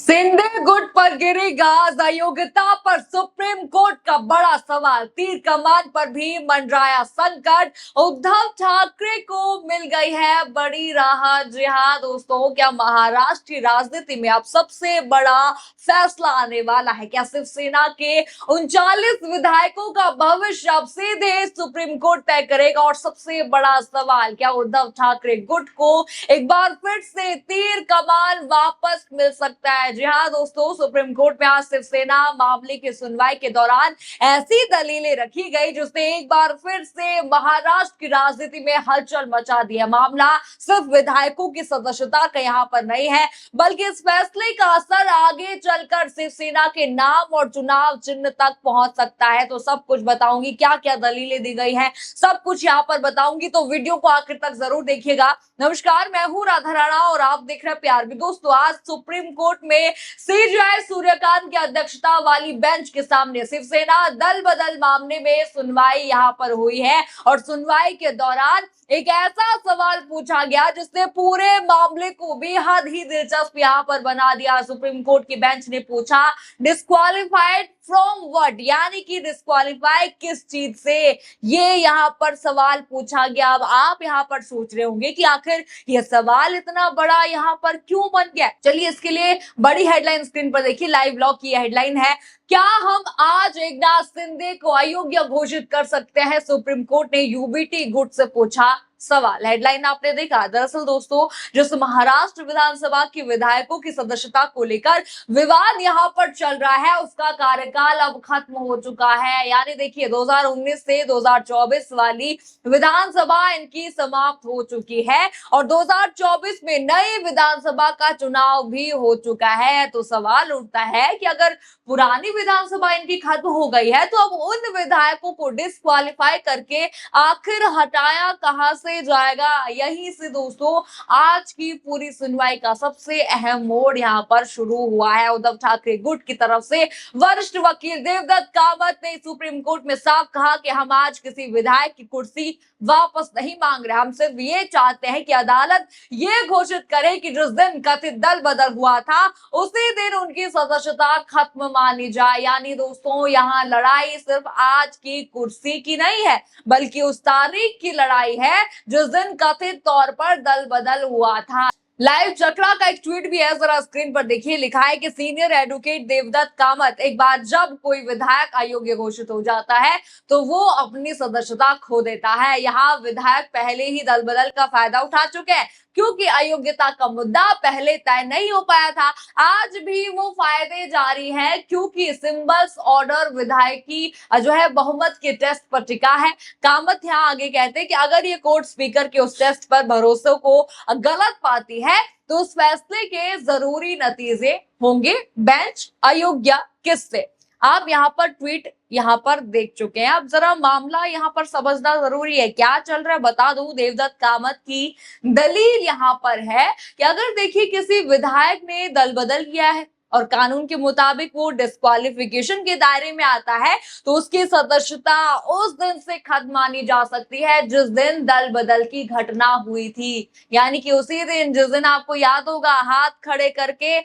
सिंधे गुट पर गिरी गाज, अयोग्यता पर सुप्रीम कोर्ट का बड़ा सवाल, तीर कमान पर भी मंडराया संकट। उद्धव ठाकरे को मिल गई है बड़ी राहत। जी हाँ दोस्तों, क्या महाराष्ट्र की राजनीति में अब सबसे बड़ा फैसला आने वाला है? क्या शिवसेना के 39 विधायकों का भविष्य अब सीधे सुप्रीम कोर्ट तय करेगा? और सबसे बड़ा सवाल, क्या उद्धव ठाकरे गुट को एक बार फिर से तीर कमान वापस मिल सकता है? जी हाँ दोस्तों, सुप्रीम कोर्ट में आज शिवसेना मामले की सुनवाई के दौरान ऐसी दलीलें रखी गई जिसने एक बार फिर से महाराष्ट्र की राजनीति में हलचल मचा दी है। मामला सिर्फ विधायकों की सदस्यता का यहाँ पर नहीं है, बल्कि इस फैसले का असर आगे चलकर शिवसेना के नाम और चुनाव चिन्ह तक पहुंच सकता है। तो सब कुछ बताऊंगी, क्या क्या दलीलें दी गई हैं, सब कुछ यहाँ पर बताऊंगी, तो वीडियो को आखिर तक जरूर देखिएगा। नमस्कार, मैं हूं राधा राणा और आप देख रहे हैं प्यार भी। दोस्तों, आज सुप्रीम कोर्ट में सीजेआई सूर्यकांत की अध्यक्षता वाली बेंच के सामने शिवसेना दल बदल मामले में सुनवाई यहां पर हुई है। और सुनवाई के दौरान एक ऐसा सवाल पूछा गया जिसने पूरे मामले को बेहद ही दिलचस्प यहां पर बना दिया। सुप्रीम कोर्ट की बेंच ने पूछा, डिस्क्वालिफाइड फ्रॉम व्हाट, यानी कि डिस्क्वालीफाई किस चीज से, ये यहाँ पर सवाल पूछा गया। अब आप यहाँ पर सोच रहे होंगे कि आखिर ये सवाल इतना बड़ा यहाँ पर क्यों बन गया। चलिए, इसके लिए बड़ी हेडलाइन स्क्रीन पर देखिए। लाइव ब्लॉग की हेडलाइन है, क्या हम आज एकनाथ शिंदे को अयोग्य घोषित कर सकते हैं? सुप्रीम कोर्ट ने यूबीटी गुट से पूछा सवाल। हेडलाइन आपने देखा। दरअसल दोस्तों, जिस महाराष्ट्र विधानसभा की विधायकों की सदस्यता को लेकर विवाद यहाँ पर चल रहा है, उसका कार्यकाल अब खत्म हो चुका है। यानी देखिए, 2019 से 2024 वाली विधानसभा इनकी समाप्त हो चुकी है और 2024 में नई विधानसभा का चुनाव भी हो चुका है। तो सवाल उठता है कि अगर पुरानी विधानसभा इनकी खत्म हो गई है, तो अब उन विधायकों को डिस्क्वालीफाई करके आखिर हटाया कहां से जाएगा? यहीं से दोस्तों आज की पूरी सुनवाई का सबसे अहम मोड़ यहाँ पर शुरू हुआ है। उद्धव ठाकरे गुट की तरफ से वरिष्ठ वकील देवदत्त कामत ने सुप्रीम कोर्ट में साफ कहा कि हम आज किसी विधायक की कुर्सी वापस नहीं मांग रहे, हम सिर्फ ये चाहते हैं कि अदालत ये घोषित करे कि जिस दिन कथित दल बदल हुआ था उसी दिन उनकी सदस्यता खत्म मानी जाए। यानी दोस्तों, यहाँ लड़ाई सिर्फ आज की कुर्सी की नहीं है, बल्कि उस तारीख की लड़ाई है जिस दिन कथित तौर पर दल बदल हुआ था। लाइव चक्रा का एक ट्वीट भी है, जरा स्क्रीन पर देखिए। लिखा है कि सीनियर एडवोकेट देवदत्त कामत, एक बार जब कोई विधायक अयोग्य घोषित हो जाता है तो वो अपनी सदस्यता खो देता है। यहाँ विधायक पहले ही दल बदल का फायदा उठा चुके हैं, क्योंकि अयोग्यता का मुद्दा पहले तय नहीं हो पाया था। आज भी वो फायदे जारी हैं, क्योंकि सिंबल्स ऑर्डर विधायकी जो है बहुमत के टेस्ट पर टिका है। कामत यहाँ आगे कहते हैं कि अगर ये कोर्ट स्पीकर के उस टेस्ट पर भरोसे को गलत पाती है तो उस फैसले के जरूरी नतीजे होंगे बेंच अयोग्य किससे। आप यहाँ पर ट्वीट यहाँ पर देख चुके हैं। अब जरा मामला यहाँ पर समझना जरूरी है, क्या चल रहा है बता दूं। देवदत्त कामत की दलील यहाँ पर है कि अगर देखिए किसी विधायक ने दल बदल किया है और कानून के मुताबिक वो डिस्क्वालिफिकेशन के दायरे में आता है, तो उसकी सदस्यता उस दिन से खत्म मानी जा सकती है जिस दिन दल बदल की घटना हुई थी। यानी कि उसी दिन जिस दिन, आपको याद होगा, हाथ खड़े करके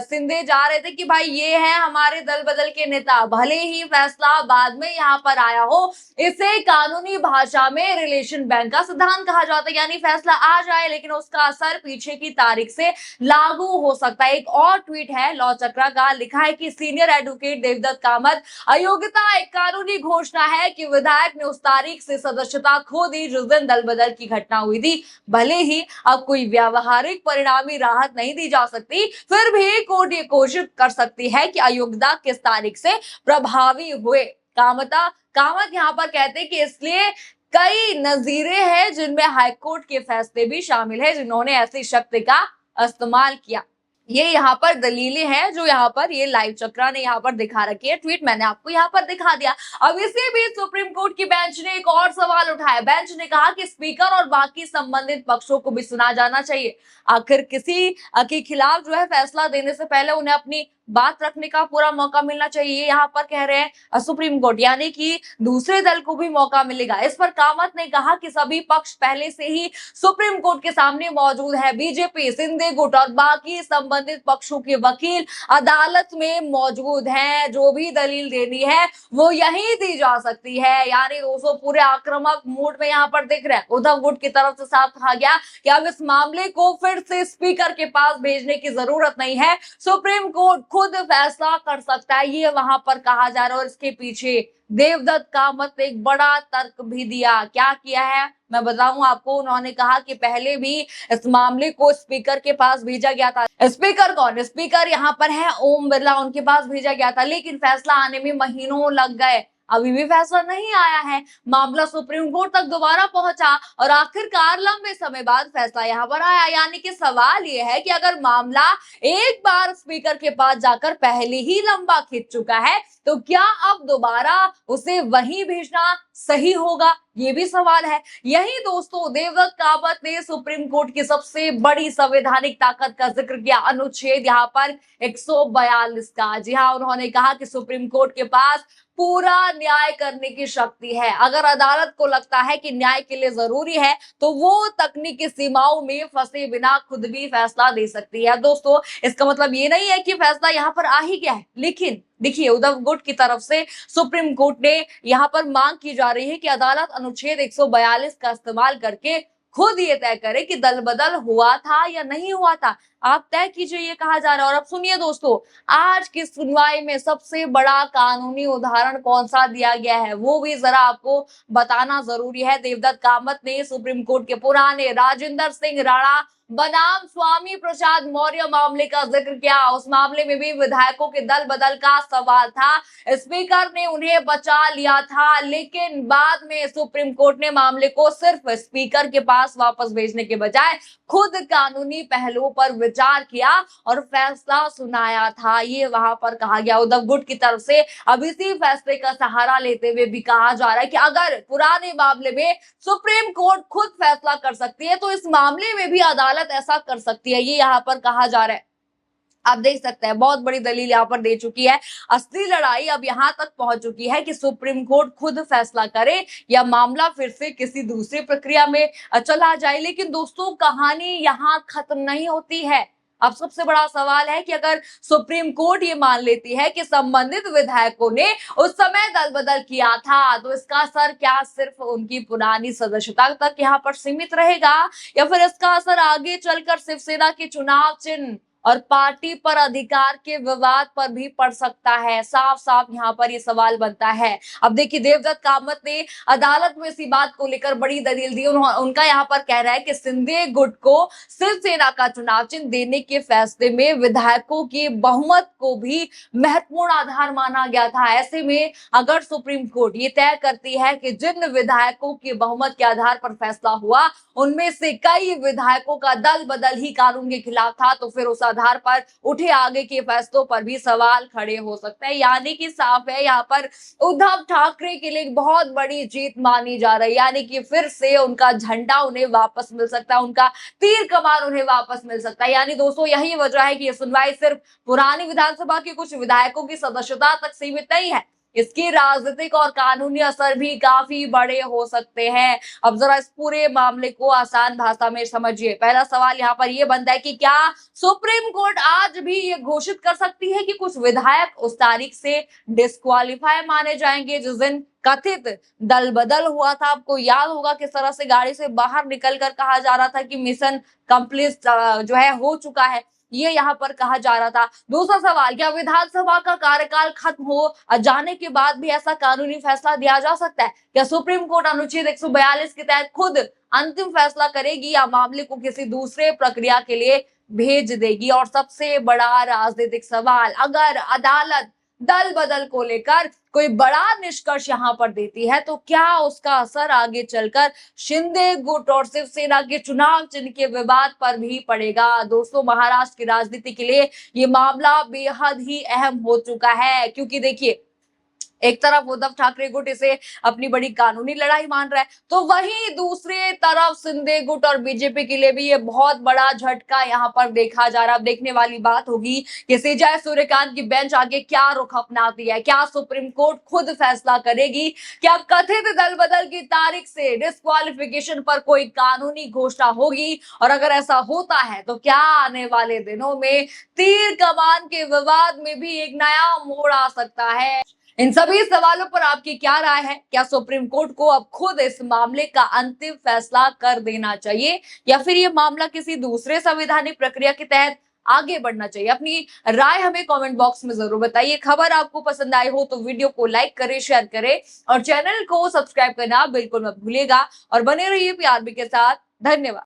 शिंदे जा रहे थे कि भाई ये है हमारे दल बदल के नेता, भले ही फैसला बाद में यहाँ पर आया हो। इसे कानूनी भाषा में रिलेशन बैंक का सिद्धांत कहा जाता है। यानी फैसला आ जाए लेकिन उसका असर पीछे की तारीख से लागू हो सकता है। एक और ट्वीट है लॉ चक्रा का, लिखा है कि सीनियर एडवोकेट देवदत्त कामत, अयोग्यता एक कानूनी घोषणा है कि विधायक ने उस तारीख से सदस्यता खो दी जिस दिन दल बदल की घटना हुई थी। भले ही अब कोई व्यावहारिक परिणामी राहत नहीं दी जा सकती, फिर भी कोर्ट ये घोषित कर सकती है कि अयोग्यता किस तारीख से प्रभावी हुए। कामत यहाँ पर कहते हैं कि इसलिए कई नजीरे हैं जिनमें हाईकोर्ट के फैसले भी शामिल है जिन्होंने ऐसी शक्ति का इस्तेमाल किया। ये यहाँ पर दलीलें हैं जो यहाँ पर ये लाइव चक्रा ने यहाँ पर दिखा रखी है। ट्वीट मैंने आपको यहाँ पर दिखा दिया। अब इसी बीच सुप्रीम कोर्ट की बेंच ने एक और सवाल उठाया। बेंच ने कहा कि स्पीकर और बाकी संबंधित पक्षों को भी सुना जाना चाहिए। आखिर किसी के खिलाफ जो है फैसला देने से पहले उन्हें अपनी बात रखने का पूरा मौका मिलना चाहिए, यहाँ पर कह रहे हैं सुप्रीम कोर्ट, यानी कि दूसरे दल को भी मौका मिलेगा। इस पर कामत ने कहा कि सभी पक्ष पहले से ही सुप्रीम कोर्ट के सामने मौजूद है। बीजेपी, सिंधे गुट और बाकी संबंधित पक्षों के वकील अदालत में मौजूद हैं। जो भी दलील देनी है वो यहीं दी जा सकती है। यानी दोस्तों पूरे आक्रामक मूड में यहाँ पर दिख रहे हैं। उद्धव गुट की तरफ से साफ कहा गया कि अब इस मामले को फिर से स्पीकर के पास भेजने की जरूरत नहीं है, सुप्रीम कोर्ट खुद फैसला कर सकता है, ये वहां पर कहा जा रहा है। और इसके पीछे देवदत्त कामत ने एक बड़ा तर्क भी दिया। क्या किया है मैं बताऊं आपको। उन्होंने कहा कि पहले भी इस मामले को स्पीकर के पास भेजा गया था। स्पीकर कौन? स्पीकर यहाँ पर है ओम बिरला, उनके पास भेजा गया था, लेकिन फैसला आने में महीनों लग गए। अभी भी फैसला नहीं आया है। मामला सुप्रीम कोर्ट तक दोबारा पहुंचा और आखिरकार लंबे समय बाद फैसला यहाँ पर आया। यानी कि सवाल ये है कि अगर मामला एक बार स्पीकर के पास जाकर पहले ही लंबा खिंच चुका है तो क्या अब दोबारा उसे वहीं भेजना सही होगा, ये भी सवाल है। यही दोस्तों देवदत्त कामत ने सुप्रीम कोर्ट की सबसे बड़ी संवैधानिक ताकत का जिक्र किया, अनुच्छेद यहाँ पर 142 का। जी हाँ, उन्होंने कहा कि सुप्रीम कोर्ट के पास पूरा न्याय करने की शक्ति है। अगर अदालत को लगता है कि न्याय के लिए जरूरी है तो वो तकनीकी सीमाओं में फंसे बिना खुद भी फैसला दे सकती है। दोस्तों इसका मतलब ये नहीं है कि फैसला यहाँ पर आ ही गया है, लेकिन देखिए उद्धव गुट की तरफ से सुप्रीम कोर्ट ने यहाँ पर मांग की जा रही है कि अदालत अनुच्छेद 142 का इस्तेमाल करके खुद ये तय करे कि दल बदल हुआ था या नहीं हुआ था। आप तय कीजिए, ये कहा जा रहा है। और अब सुनिए दोस्तों, आज की सुनवाई में सबसे बड़ा कानूनी उदाहरण कौन सा दिया गया है वो भी जरा आपको बताना जरूरी है। देवदत्त कामत ने सुप्रीम कोर्ट के पुराने राजेंद्र सिंह राणा बनाम स्वामी प्रसाद मौर्य मामले का जिक्र किया। उस मामले में भी विधायकों के दल बदल का सवाल था। स्पीकर ने उन्हें बचा लिया था, लेकिन बाद में सुप्रीम कोर्ट ने मामले को सिर्फ स्पीकर के पास वापस भेजने के बजाय खुद कानूनी पहलुओं पर विचार किया और फैसला सुनाया था, ये वहां पर कहा गया। उद्धव गुट की तरफ से अब इसी फैसले का सहारा लेते हुए भी कहा जा रहा है कि अगर पुराने मामले में सुप्रीम कोर्ट खुद फैसला कर सकती है तो इस मामले में भी अदालत ऐसा कर सकती है, ये यहाँ पर कहा जा रहा है। आप देख सकते हैं बहुत बड़ी दलील यहाँ पर दे चुकी है। असली लड़ाई अब यहाँ तक पहुंच चुकी है कि सुप्रीम कोर्ट खुद फैसला करे या मामला फिर से किसी दूसरी प्रक्रिया में चला जाए। लेकिन दोस्तों कहानी यहाँ खत्म नहीं होती है। अब सबसे बड़ा सवाल है कि अगर सुप्रीम कोर्ट ये मान लेती है कि संबंधित विधायकों ने उस समय दल बदल किया था तो इसका असर क्या सिर्फ उनकी पुरानी सदस्यता तक यहाँ पर सीमित रहेगा या फिर इसका असर आगे चलकर शिवसेना के चुनाव चिन्ह और पार्टी पर अधिकार के विवाद पर भी पड़ सकता है? साफ साफ यहाँ पर ये सवाल बनता है। अब देखिए देवदत्त कामत ने अदालत में इसी बात को लेकर बड़ी दलील दी। उनका यहाँ पर कह रहा है कि सिंधे गुट को शिवसेना का चुनाव चिन्ह देने के फैसले में विधायकों के बहुमत को भी महत्वपूर्ण आधार माना गया था। ऐसे में अगर सुप्रीम कोर्ट ये तय करती है कि जिन विधायकों के बहुमत के आधार पर फैसला हुआ उनमें से कई विधायकों का दल बदल ही कानून के खिलाफ था तो फिर उस आधार पर उठे आगे के फैसलों पर भी सवाल खड़े हो सकते हैं। यानी कि साफ है यहाँ पर उद्धव ठाकरे के लिए बहुत बड़ी जीत मानी जा रही है। यानी कि फिर से उनका झंडा उन्हें वापस मिल सकता है, उनका तीर कमान उन्हें वापस मिल सकता है। यानी दोस्तों यही वजह है कि ये सुनवाई सिर्फ पुरानी विधानसभा के कुछ विधायकों की सदस्यता तक सीमित नहीं है, इसकी राजनीतिक और कानूनी असर भी काफी बड़े हो सकते हैं। अब जरा इस पूरे मामले को आसान भाषा में समझिए। पहला सवाल यहाँ पर यह बनता है कि क्या सुप्रीम कोर्ट आज भी ये घोषित कर सकती है कि कुछ विधायक उस तारीख से डिस्क्वालीफाई माने जाएंगे जिस दिन कथित दल बदल हुआ था? आपको याद होगा किस तरह से गाड़ी से बाहर निकलकर कहा जा रहा था कि मिशन कंप्लीट जो है हो चुका है, ये यहाँ पर कहा जा रहा था। दूसरा सवाल, क्या विधानसभा का कार्यकाल खत्म हो जाने के बाद भी ऐसा कानूनी फैसला दिया जा सकता है? क्या सुप्रीम कोर्ट अनुच्छेद 142 के तहत खुद अंतिम फैसला करेगी या मामले को किसी दूसरे प्रक्रिया के लिए भेज देगी? और सबसे बड़ा राजनीतिक सवाल, अगर अदालत दल बदल को लेकर कोई बड़ा निष्कर्ष यहाँ पर देती है तो क्या उसका असर आगे चलकर शिंदे गुट और शिवसेना के चुनाव चिन्ह के विवाद पर भी पड़ेगा? दोस्तों महाराष्ट्र की राजनीति के लिए ये मामला बेहद ही अहम हो चुका है, क्योंकि देखिए एक तरफ उद्धव ठाकरे गुट इसे अपनी बड़ी कानूनी लड़ाई मान रहा है, तो वहीं दूसरी तरफ शिंदे गुट और बीजेपी के लिए भी ये बहुत बड़ा झटका यहाँ पर देखा जा रहा है। अब देखने वाली बात होगी कि सीजेआई सूर्यकांत की बेंच आगे क्या रुख अपनाती है। क्या सुप्रीम कोर्ट खुद फैसला करेगी? क्या कथित दल बदल की तारीख से डिस्क्वालिफिकेशन पर कोई कानूनी घोषणा होगी? और अगर ऐसा होता है तो क्या आने वाले दिनों में तीर कमान के विवाद में भी एक नया मोड़ आ सकता है? इन सभी सवालों पर आपकी क्या राय है? क्या सुप्रीम कोर्ट को अब खुद इस मामले का अंतिम फैसला कर देना चाहिए या फिर यह मामला किसी दूसरे संवैधानिक प्रक्रिया के तहत आगे बढ़ना चाहिए? अपनी राय हमें कमेंट बॉक्स में जरूर बताइए। खबर आपको पसंद आई हो तो वीडियो को लाइक करें, शेयर करें और चैनल को सब्सक्राइब करना बिल्कुल मत भूलिएगा और बने रहिए पीआरबी के साथ। धन्यवाद।